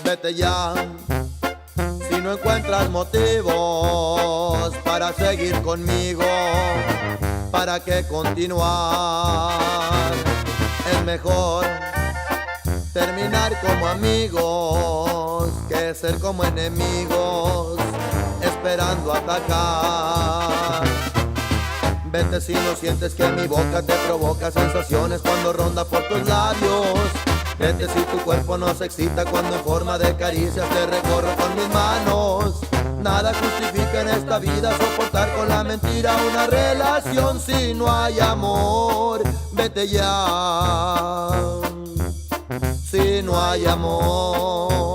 vete ya. Si no encuentras motivos para seguir conmigo, ¿para qué continuar? Es mejor terminar como amigos que ser como enemigos esperando atacar. Vete si no sientes que mi boca te provoca sensaciones cuando ronda por tus labios. Vete si tu cuerpo no se excita cuando en forma de caricias te recorro con mis manos. Nada justifica en esta vida soportar con la mentira una relación si no hay amor. Vete ya, si no hay amor.